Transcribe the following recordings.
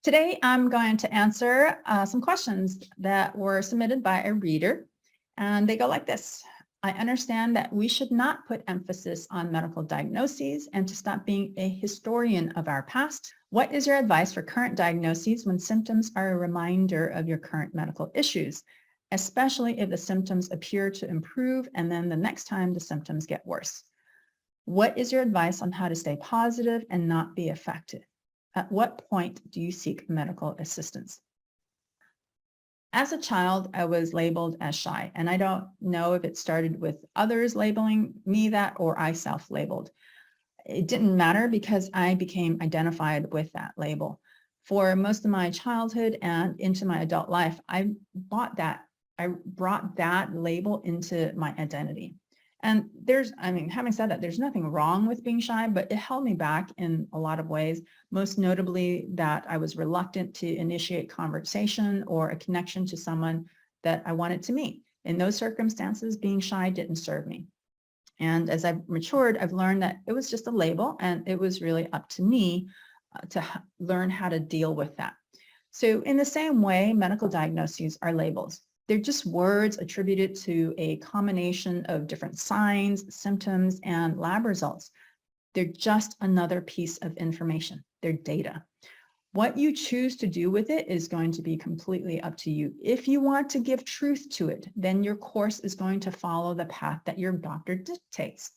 Today, I'm going to answer some questions that were submitted by a reader, and they go like this. I understand that we should not put emphasis on medical diagnoses and to stop being a historian of our past. What is your advice for current diagnoses when symptoms are a reminder of your current medical issues, especially if the symptoms appear to improve and then the next time the symptoms get worse? What is your advice on how to stay positive and not be affected? At what point do you seek medical assistance? As a child, I was labeled as shy, and I don't know if it started with others labeling me that or I self-labeled. It didn't matter because I became identified with that label. For most of my childhood and into my adult life, I brought that label into my identity. And having said that, there's nothing wrong with being shy, but it held me back in a lot of ways, most notably that I was reluctant to initiate conversation or a connection to someone that I wanted to meet. In those circumstances, being shy didn't serve me. And as I've matured, I've learned that it was just a label and it was really up to me to learn how to deal with that. So in the same way, medical diagnoses are labels. They're just words attributed to a combination of different signs, symptoms, and lab results. They're just another piece of information. They're data. What you choose to do with it is going to be completely up to you. If you want to give truth to it, then your course is going to follow the path that your doctor dictates.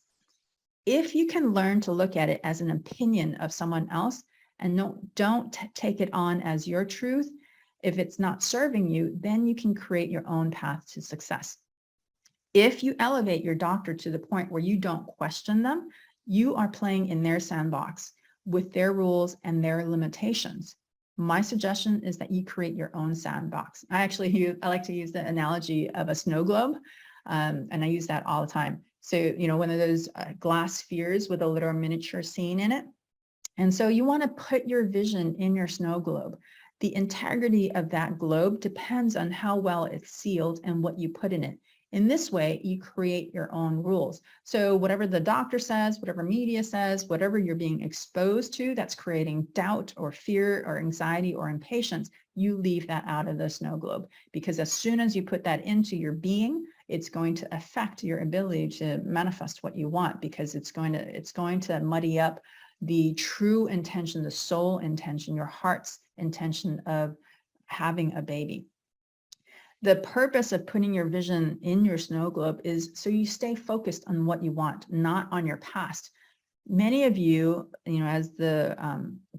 If you can learn to look at it as an opinion of someone else and don't take it on as your truth, if it's not serving you, then you can create your own path to success. If you elevate your doctor to the point where you don't question them, you are playing in their sandbox with their rules and their limitations. My suggestion is that you create your own sandbox. I like to use the analogy of a snow globe, and I use that all the time. So, one of those glass spheres with a little miniature scene in it. And so you want to put your vision in your snow globe. The integrity of that globe depends on how well it's sealed and what you put in it. In this way, you create your own rules. So whatever the doctor says, whatever media says, whatever you're being exposed to that's creating doubt or fear or anxiety or impatience, you leave that out of the snow globe. Because as soon as you put that into your being, it's going to affect your ability to manifest what you want, because it's going to muddy up the true intention, the soul intention, your heart's intention of having a baby. The purpose of putting your vision in your snow globe is so you stay focused on what you want, not on your past. Many of you, as the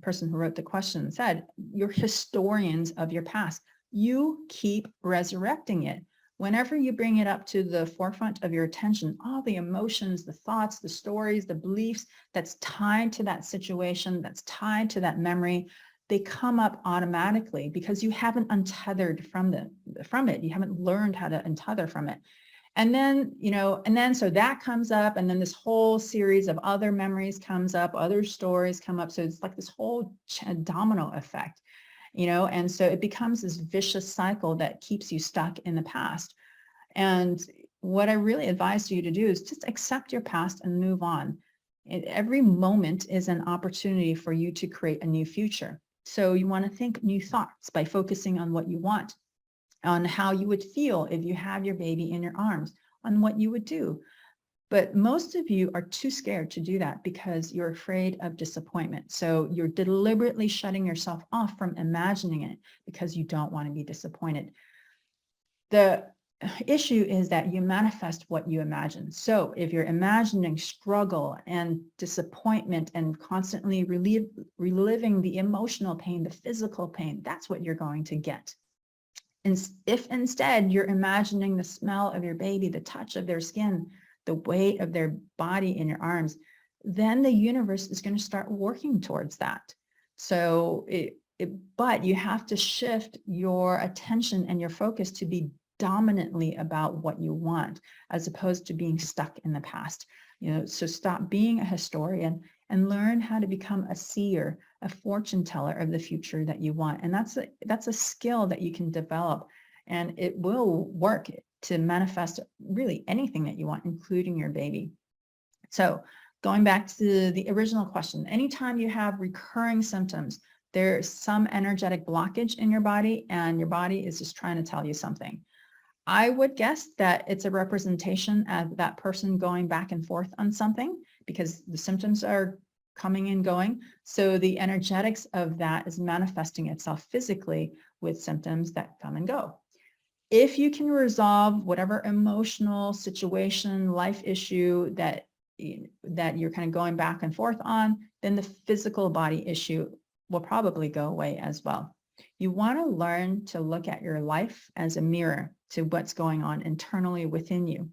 person who wrote the question said, you're historians of your past. You keep resurrecting it. Whenever you bring it up to the forefront of your attention, all the emotions, the thoughts, the stories, the beliefs that's tied to that situation, that's tied to that memory, they come up automatically because you haven't untethered from it. You haven't learned how to untether from it. And then, so that comes up, and then this whole series of other memories comes up, other stories come up. So it's like this whole domino effect. And so it becomes this vicious cycle that keeps you stuck in the past. And what I really advise you to do is just accept your past and move on. Every moment is an opportunity for you to create a new future. So you want to think new thoughts by focusing on what you want, on how you would feel if you have your baby in your arms, on what you would do. But most of you are too scared to do that because you're afraid of disappointment. So you're deliberately shutting yourself off from imagining it because you don't want to be disappointed. The issue is that you manifest what you imagine. So if you're imagining struggle and disappointment and constantly reliving the emotional pain, the physical pain, that's what you're going to get. And if instead you're imagining the smell of your baby, the touch of their skin, the weight of their body in your arms, then the universe is going to start working towards that. So, but you have to shift your attention and your focus to be dominantly about what you want, as opposed to being stuck in the past. So stop being a historian and learn how to become a seer, a fortune teller of the future that you want. And that's a skill that you can develop, and it will work to manifest really anything that you want, including your baby. So going back to the original question, anytime you have recurring symptoms, there's some energetic blockage in your body, and your body is just trying to tell you something. I would guess that it's a representation of that person going back and forth on something, because the symptoms are coming and going. So the energetics of that is manifesting itself physically with symptoms that come and go. If you can resolve whatever emotional situation, life issue that you're kind of going back and forth on, then the physical body issue will probably go away as well. You want to learn to look at your life as a mirror to what's going on internally within you.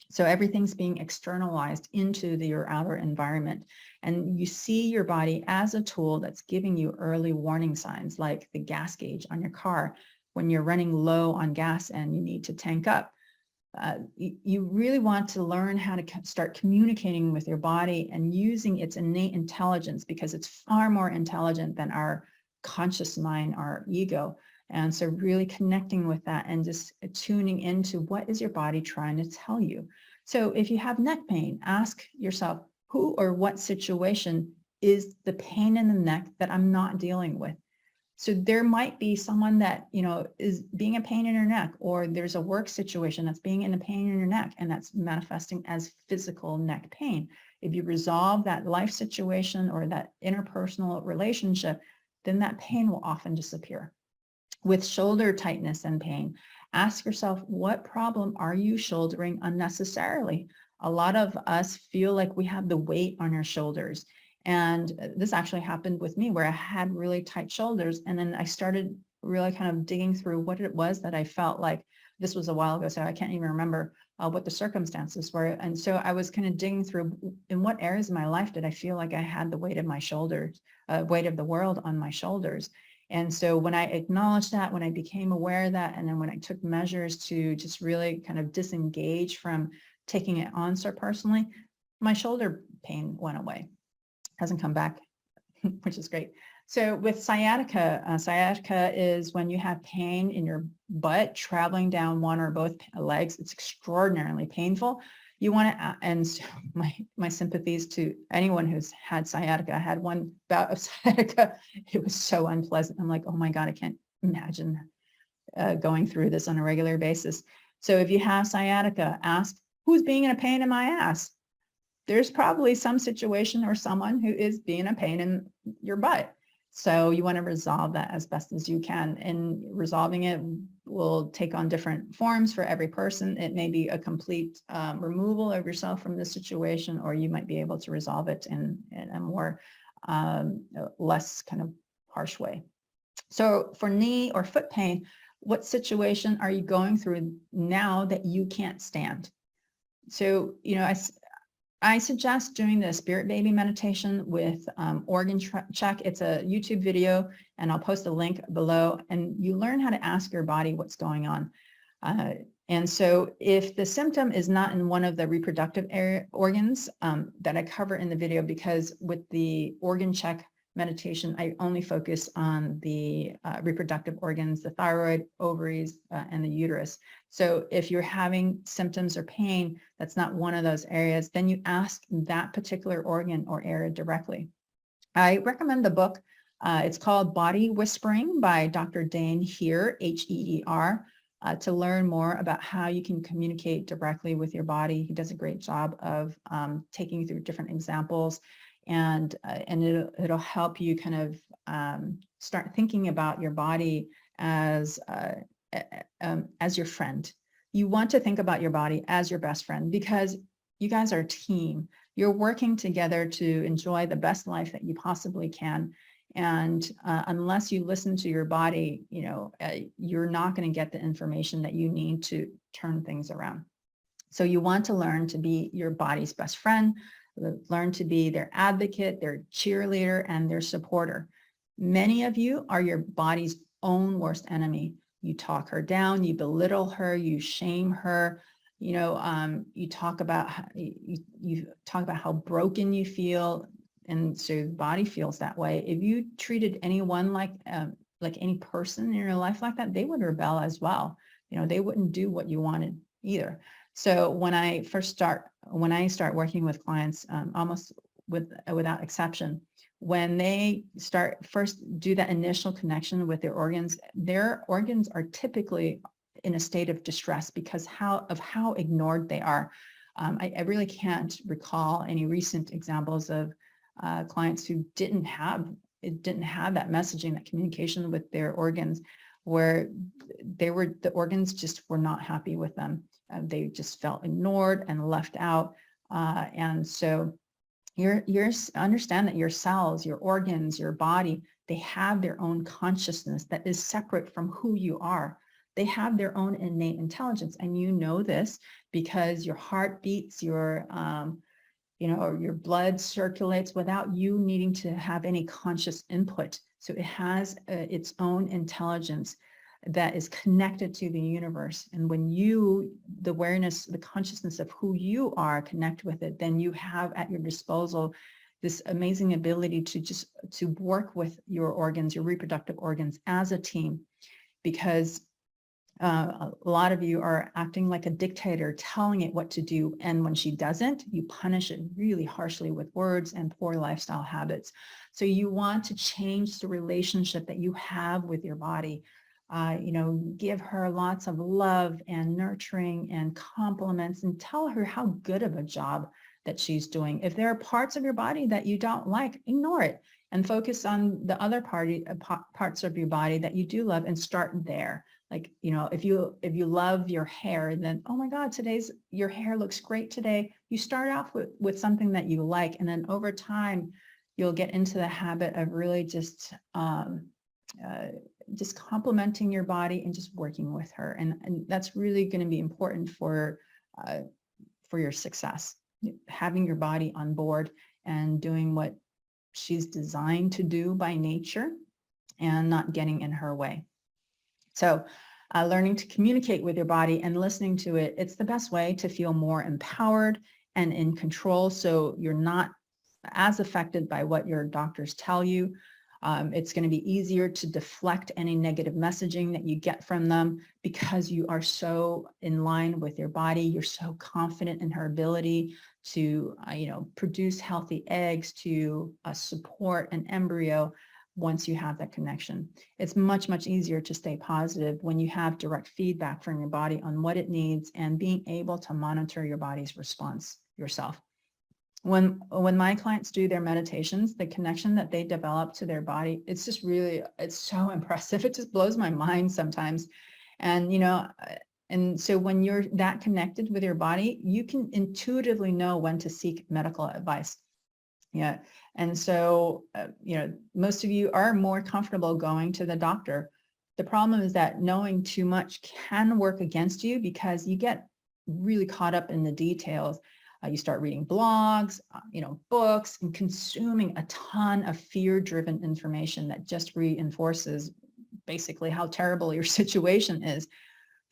So everything's being externalized into your outer environment. And you see your body as a tool that's giving you early warning signs, like the gas gauge on your car when you're running low on gas and you need to tank up. You really want to learn how to start communicating with your body and using its innate intelligence, because it's far more intelligent than our conscious mind, our ego. And so really connecting with that and just tuning into what is your body trying to tell you. So if you have neck pain, ask yourself, who or what situation is the pain in the neck that I'm not dealing with? So there might be someone that, is being a pain in your neck, or there's a work situation that's being in a pain in your neck, and that's manifesting as physical neck pain. If you resolve that life situation or that interpersonal relationship, then that pain will often disappear. With shoulder tightness and pain, ask yourself, what problem are you shouldering unnecessarily? A lot of us feel like we have the weight on our shoulders. And this actually happened with me, where I had really tight shoulders. And then I started really kind of digging through what it was that I felt like. This was a while ago, so I can't even remember what the circumstances were. And so I was kind of digging through, in what areas of my life did I feel like I had the weight of my shoulders, weight of the world on my shoulders. And so when I acknowledged that, when I became aware of that, and then when I took measures to just really kind of disengage from taking it on so personally, my shoulder pain went away. Hasn't come back, which is great. So with sciatica, sciatica is when you have pain in your butt traveling down one or both legs. It's extraordinarily painful. You want to, and so my sympathies to anyone who's had sciatica. I had one bout of sciatica. It was so unpleasant. I'm like, oh my God, I can't imagine going through this on a regular basis. So if you have sciatica, ask, who's being a pain in my ass? There's probably some situation or someone who is being a pain in your butt. So you want to resolve that as best as you can. And resolving it will take on different forms for every person. It may be a complete removal of yourself from the situation, or you might be able to resolve it in a more less kind of harsh way. So for knee or foot pain, what situation are you going through now that you can't stand? So, I suggest doing the Spirit Baby meditation with organ check. It's a YouTube video, and I'll post a link below, and you learn how to ask your body what's going on. And so if the symptom is not in one of the reproductive organs that I cover in the video, because with the organ check meditation, I only focus on the reproductive organs, the thyroid, ovaries, and the uterus. So if you're having symptoms or pain that's not one of those areas, then you ask that particular organ or area directly. I recommend the book. It's called Body Whispering by Dr. Dane Heer, H-E-E-R, to learn more about how you can communicate directly with your body. He does a great job of taking you through different examples, and it'll help you kind of start thinking about your body as your friend. You want to think about your body as your best friend, because you guys are a team. You're working together to enjoy the best life that you possibly can. And unless you listen to your body, you're not going to get the information that you need to turn things around. So you want to learn to be your body's best friend, learn to be their advocate, their cheerleader, and their supporter. Many of you are your body's own worst enemy. You talk her down, you belittle her, you shame her. You talk about how broken you feel, and so the body feels that way. If you treated anyone like any person in your life like that, they would rebel as well. They wouldn't do what you wanted either. So when I start working with clients, almost without exception, when they first do that initial connection with their organs are typically in a state of distress because how ignored they are. I really can't recall any recent examples of clients who didn't have that messaging, that communication with their organs, where the organs just were not happy with them. They just felt ignored and left out. And so understand that your cells, your organs, your body, they have their own consciousness that is separate from who you are. They have their own innate intelligence, and you know this because your heart beats, your blood circulates without you needing to have any conscious input. So it has its own intelligence that is connected to the universe. And when the awareness, the consciousness of who you are, connect with it, then you have at your disposal this amazing ability to work with your organs, your reproductive organs as a team, because a lot of you are acting like a dictator, telling it what to do. And when she doesn't, you punish it really harshly with words and poor lifestyle habits. So you want to change the relationship that you have with your body. Give her lots of love and nurturing and compliments, and tell her how good of a job that she's doing. If there are parts of your body that you don't like, ignore it and focus on the other parts of your body that you do love, and start there. Like, if you love your hair, then, oh my God, your hair looks great today. You start off with something that you like, and then over time, you'll get into the habit of really just complimenting your body and just working with her. And that's really going to be important for your success, having your body on board and doing what she's designed to do by nature and not getting in her way. So learning to communicate with your body and listening to it, it's the best way to feel more empowered and in control, so you're not as affected by what your doctors tell you. It's going to be easier to deflect any negative messaging that you get from them because you are so in line with your body. You're so confident in her ability to, produce healthy eggs, to support an embryo once you have that connection. It's much, much easier to stay positive when you have direct feedback from your body on what it needs and being able to monitor your body's response yourself. When my clients do their meditations, the connection that they develop to their body, it's so impressive. It just blows my mind sometimes. And so when you're that connected with your body, you can intuitively know when to seek medical advice. Yeah. And so, most of you are more comfortable going to the doctor. The problem is that knowing too much can work against you because you get really caught up in the details. You start reading blogs, books, and consuming a ton of fear-driven information that just reinforces basically how terrible your situation is.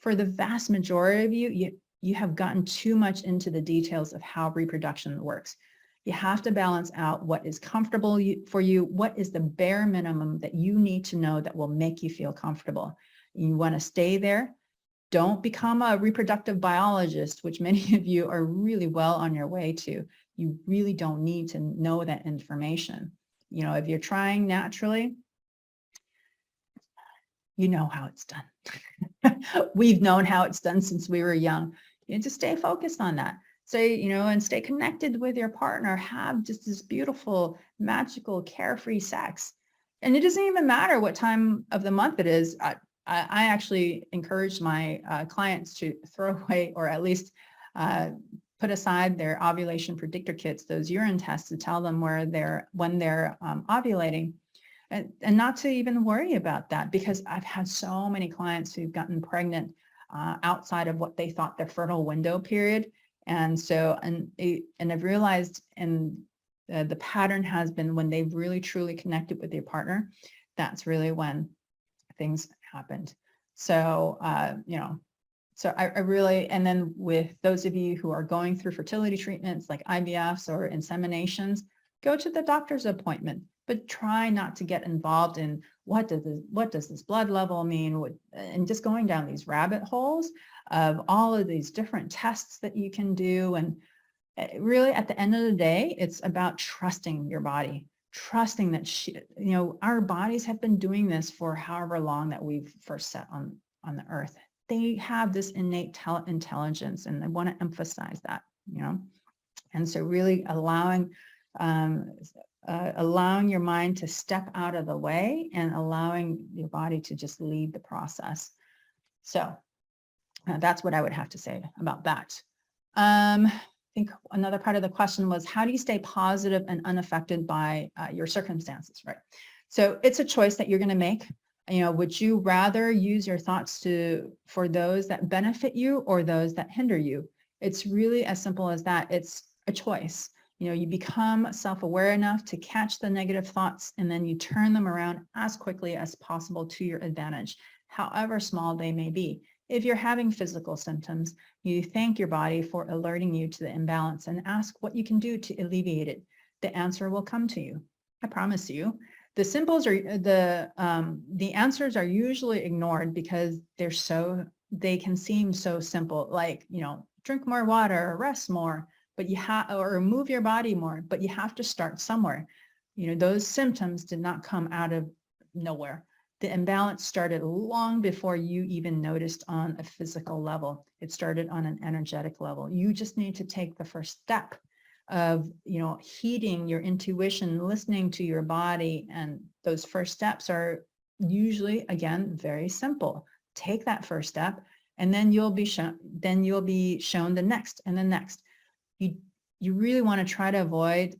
For the vast majority of you have gotten too much into the details of how reproduction works. You have to balance out what is comfortable for you, what is the bare minimum that you need to know that will make you feel comfortable. You want to stay there. Don't become a reproductive biologist, which many of you are really well on your way to. You really don't need to know that information. If you're trying naturally, you know how it's done. We've known how it's done since we were young. You need to stay focused on that. So, and stay connected with your partner. Have just this beautiful, magical, carefree sex. And it doesn't even matter what time of the month it is. I actually encourage my clients to throw away, or at least put aside their ovulation predictor kits, those urine tests, to tell them when they're ovulating, and not to even worry about that, because I've had so many clients who've gotten pregnant outside of what they thought their fertile window period. And so, and I've realized, and the pattern has been when they've really truly connected with their partner, that's really when things happened. So, so I really, and then with those of you who are going through fertility treatments like IVFs or inseminations, go to the doctor's appointment, but try not to get involved in what does this blood level mean, and just going down these rabbit holes of all of these different tests that you can do. And really, at the end of the day, it's about trusting your body. trusting that our bodies have been doing this for however long that we've first set on the earth. They have this innate intelligence, and I want to emphasize that, and so really allowing your mind to step out of the way and allowing your body to just lead the process. So that's what I would have to say about that. I think another part of the question was, how do you stay positive and unaffected by your circumstances, right? So it's a choice that you're going to make. Would you rather use your thoughts for those that benefit you or those that hinder you? It's really as simple as that. It's a choice. You become self-aware enough to catch the negative thoughts, and then you turn them around as quickly as possible to your advantage, however small they may be. If you're having physical symptoms, you thank your body for alerting you to the imbalance and ask what you can do to alleviate it. The answer will come to you. I promise you. The answers are usually ignored because they can seem so simple, like, drink more water, rest more, or move your body more, but you have to start somewhere. Those symptoms did not come out of nowhere. The imbalance started long before you even noticed on a physical level. It started on an energetic level. You just need to take the first step of, heeding your intuition, listening to your body. And those first steps are usually, again, very simple. Take that first step, and then you'll be shown the next and the next. You really want to try to avoid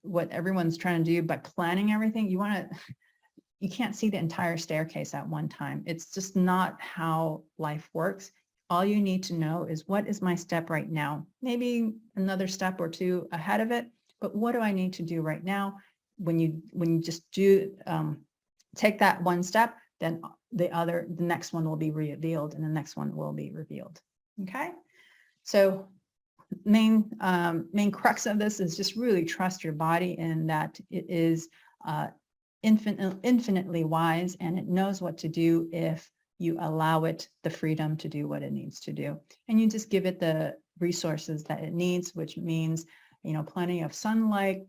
what everyone's trying to do by planning everything. You can't see the entire staircase at one time. It's just not how life works. All you need to know is, what is my step right now? Maybe another step or two ahead of it, but what do I need to do right now? When you just take that one step, then the next one will be revealed, and the next one will be revealed. Okay, so main crux of this is just really trust your body, and that it is infinitely wise, and it knows what to do if you allow it the freedom to do what it needs to do. And you just give it the resources that it needs, which means, plenty of sunlight,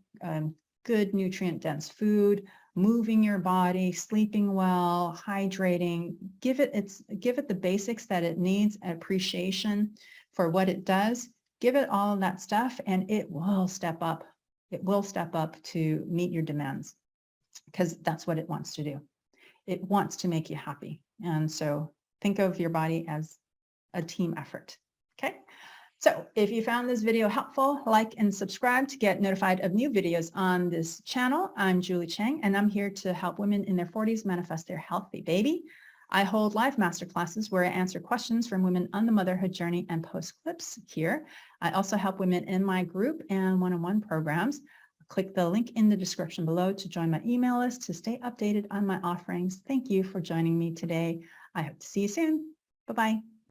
good nutrient dense food, moving your body, sleeping well, hydrating. Give it the basics that it needs, appreciation for what it does. Give it all of that stuff, and it will step up. It will step up to meet your demands, because that's what it wants to do. It wants to make you happy. And so think of your body as a team effort. Okay. So if you found this video helpful, like and subscribe to get notified of new videos on this channel. I'm Julie Chang, and I'm here to help women in their 40s manifest their healthy baby. I hold live masterclasses where I answer questions from women on the motherhood journey and post clips here. I also help women in my group and one-on-one programs. Click the link in the description below to join my email list to stay updated on my offerings. Thank you for joining me today. I hope to see you soon. Bye-bye.